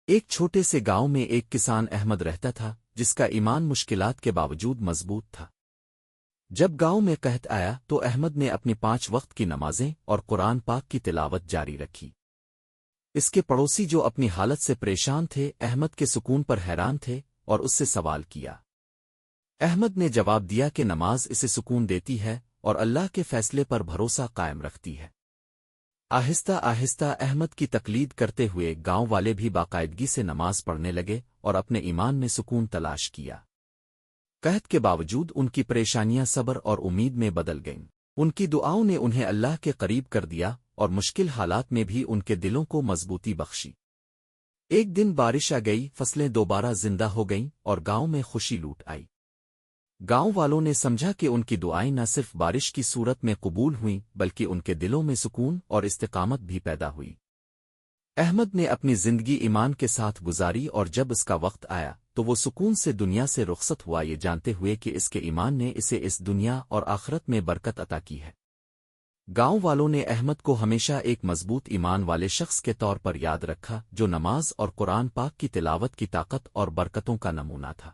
ایک چھوٹے سے گاؤں میں ایک کسان احمد رہتا تھا جس کا ایمان مشکلات کے باوجود مضبوط تھا۔ جب گاؤں میں قحط آیا تو احمد نے اپنی 5 وقت کی نمازیں اور قرآن پاک کی تلاوت جاری رکھی۔ اس کے پڑوسی جو اپنی حالت سے پریشان تھے احمد کے سکون پر حیران تھے اور اس سے سوال کیا۔ احمد نے جواب دیا کہ نماز اسے سکون دیتی ہے اور اللہ کے فیصلے پر بھروسہ قائم رکھتی ہے۔ آہستہ آہستہ احمد کی تقلید کرتے ہوئے گاؤں والے بھی باقاعدگی سے نماز پڑھنے لگے اور اپنے ایمان میں سکون تلاش کیا۔ قحط کے باوجود ان کی پریشانیاں صبر اور امید میں بدل گئیں۔ ان کی دعاؤں نے انہیں اللہ کے قریب کر دیا اور مشکل حالات میں بھی ان کے دلوں کو مضبوطی بخشی۔ ایک دن بارش آ گئی، فصلیں دوبارہ زندہ ہو گئیں اور گاؤں میں خوشی لوٹ آئی۔ گاؤں والوں نے سمجھا کہ ان کی دعائیں نہ صرف بارش کی صورت میں قبول ہوئیں بلکہ ان کے دلوں میں سکون اور استقامت بھی پیدا ہوئی۔ احمد نے اپنی زندگی ایمان کے ساتھ گزاری اور جب اس کا وقت آیا تو وہ سکون سے دنیا سے رخصت ہوا، یہ جانتے ہوئے کہ اس کے ایمان نے اسے اس دنیا اور آخرت میں برکت عطا کی ہے۔ گاؤں والوں نے احمد کو ہمیشہ ایک مضبوط ایمان والے شخص کے طور پر یاد رکھا جو نماز اور قرآن پاک کی تلاوت کی طاقت اور برکتوں کا نمونہ تھا۔